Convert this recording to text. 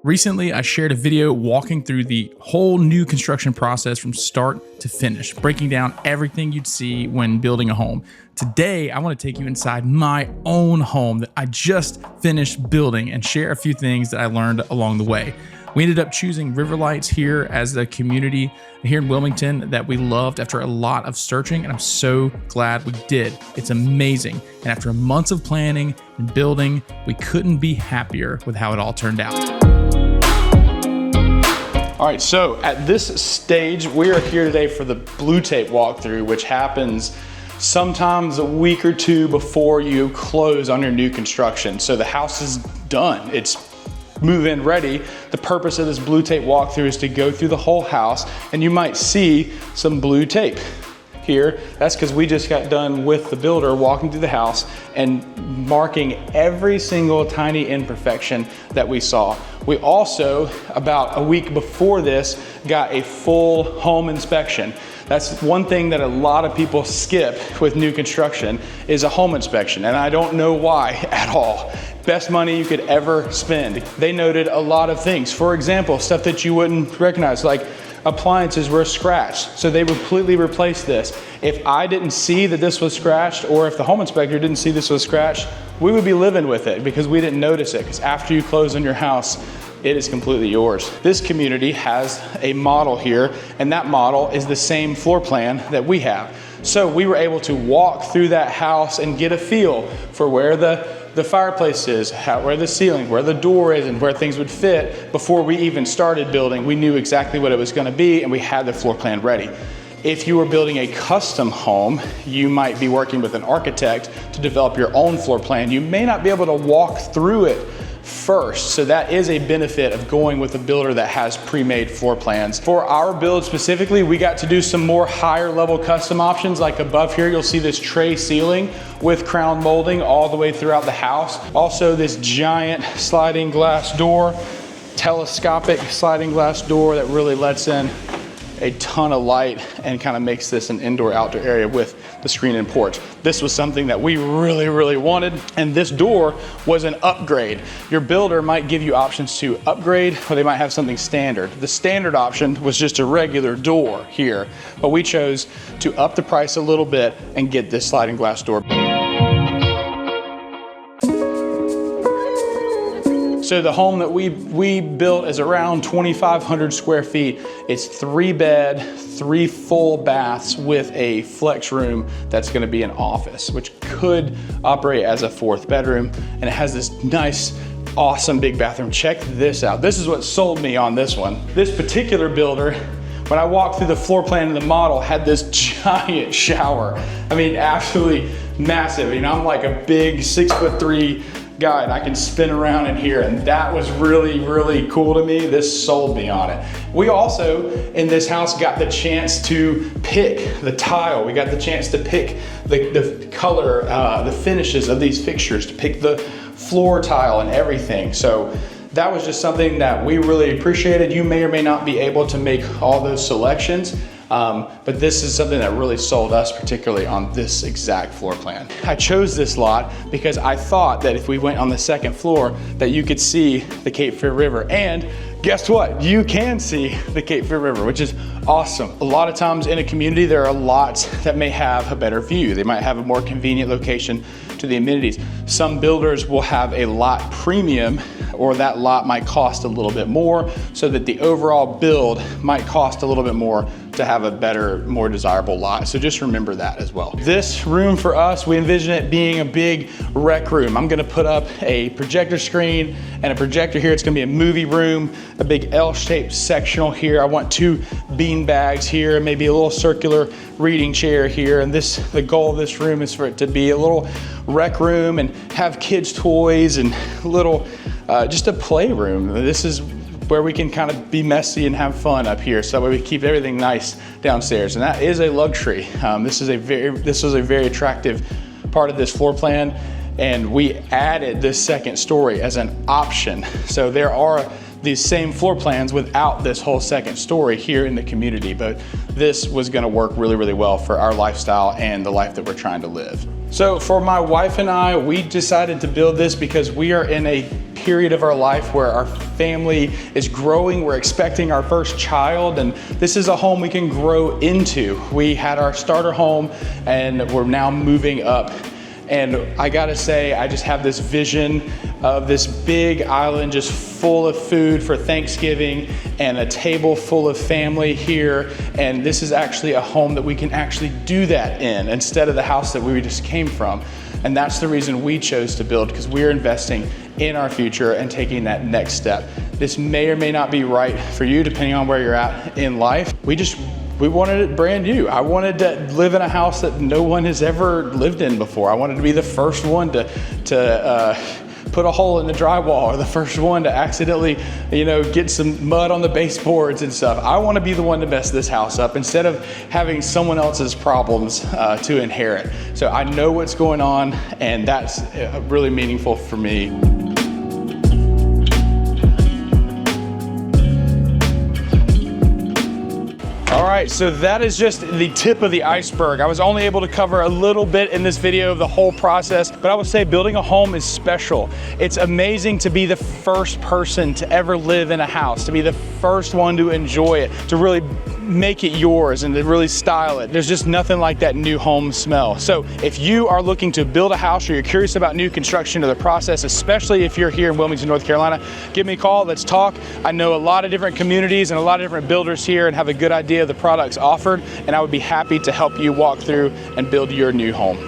Recently, I shared a video walking through the whole new construction process from start to finish, breaking down everything you'd see when building a home. Today, I want to take you inside my own home that I just finished building and share a few things that I learned along the way. We ended up choosing RiverLights here as the community here in Wilmington that we loved after a lot of searching, and I'm so glad we did. It's amazing. And after months of planning and building, we couldn't be happier with how it all turned out. All right, so at this stage, we are here today for the blue tape walkthrough, which happens sometimes a week or two before you close on your new construction. So the house is done. It's move-in ready. The purpose of this blue tape walkthrough is to go through the whole house, and you might see some blue tape here. That's because we just got done with the builder walking through the house and marking every single tiny imperfection that we saw. We also, about a week before this, got a full home inspection. That's one thing that a lot of people skip with new construction is a home inspection, and I don't know why at all. Best money you could ever spend. They noted a lot of things. For example, stuff that you wouldn't recognize, like appliances were scratched, so they completely replaced this. If I didn't see that this was scratched, or if the home inspector didn't see this was scratched, we would be living with it because we didn't notice it, because after you close on your house, it is completely yours. This community has a model here, and that model is the same floor plan that we have. So we were able to walk through that house and get a feel for where the fireplace is, where the ceiling, where the door is, and where things would fit. Before we even started building, we knew exactly what it was gonna be, and we had the floor plan ready. If you were building a custom home, you might be working with an architect to develop your own floor plan. You may not be able to walk through it first. So that is a benefit of going with a builder that has pre-made floor plans. For our build specifically, we got to do some more higher level custom options. Like above here, you'll see this tray ceiling with crown molding all the way throughout the house. Also this giant sliding glass door, telescopic sliding glass door that really lets in a ton of light and kind of makes this an indoor-outdoor area with the screen and porch. This was something that we really wanted, and this door was an upgrade. Your builder might give you options to upgrade, or they might have something standard. The standard option was just a regular door here, but we chose to up the price a little bit and get this sliding glass door. So the home that we built is around 2,500 square feet. It's 3-bed, 3 full baths with a flex room that's gonna be an office, which could operate as a 4th bedroom. And it has this nice, awesome big bathroom. Check this out. This is what sold me on this one. This particular builder, when I walked through the floor plan of the model, had this giant shower. I mean, absolutely massive. You know, I'm like a big 6'3" guy, and I can spin around in here, and that was really cool to me. This sold me on it. We also, in this house, got the chance to pick the tile. We got the chance to pick the color, the finishes of these fixtures, to pick the floor tile and everything. So that was just something that we really appreciated. You may or may not be able to make all those selections, but this is something that really sold us, particularly on this exact floor plan. I chose this lot because I thought that if we went on the 2nd floor that you could see the Cape Fear River, and guess what? You can see the Cape Fear River, which is awesome. A lot of times in a community, there are lots that may have a better view. They might have a more convenient location to the amenities. Some builders will have a lot premium, or that lot might cost a little bit more, so that the overall build might cost a little bit more to have a better, more desirable lot. So just remember that as well. This room for us, we envision it being a big rec room. I'm gonna put up a projector screen and a projector here. It's gonna be a movie room, a big L-shaped sectional here. I want 2 bean bags here, maybe a little circular reading chair here. And the goal of this room is for it to be a little rec room and have kids' toys and little, just a playroom. This is where we can kind of be messy and have fun up here, so that way we keep everything nice downstairs. And that is a luxury. This was a very attractive part of this floor plan, and we added this 2nd story as an option. So there are these same floor plans without this whole 2nd story here in the community, but this was gonna work really well for our lifestyle and the life that we're trying to live. So for my wife and I, we decided to build this because we are in a period of our life where our family is growing. We're expecting our first child, and this is a home we can grow into. We had our starter home and we're now moving up. And I gotta say, I just have this vision of this big island just full of food for Thanksgiving and a table full of family here. And this is actually a home that we can actually do that in instead of the house that we just came from. And that's the reason we chose to build, because we're investing in our future and taking that next step. This may or may not be right for you depending on where you're at in life. We wanted it brand new. I wanted to live in a house that no one has ever lived in before. I wanted to be the first one to put a hole in the drywall, or the first one to accidentally, get some mud on the baseboards and stuff. I want to be the one to mess this house up instead of having someone else's problems to inherit. So I know what's going on, and that's really meaningful for me. All right, so that is just the tip of the iceberg. I was only able to cover a little bit in this video of the whole process, but I would say building a home is special. It's amazing to be the first person to ever live in a house, to be the first one to enjoy it, to really make it yours and to really style it. There's just nothing like that new home smell. So if you are looking to build a house, or you're curious about new construction or the process, especially if you're here in Wilmington, North Carolina, give me a call, let's talk. I know a lot of different communities and a lot of different builders here and have a good idea of the products offered, and I would be happy to help you walk through and build your new home.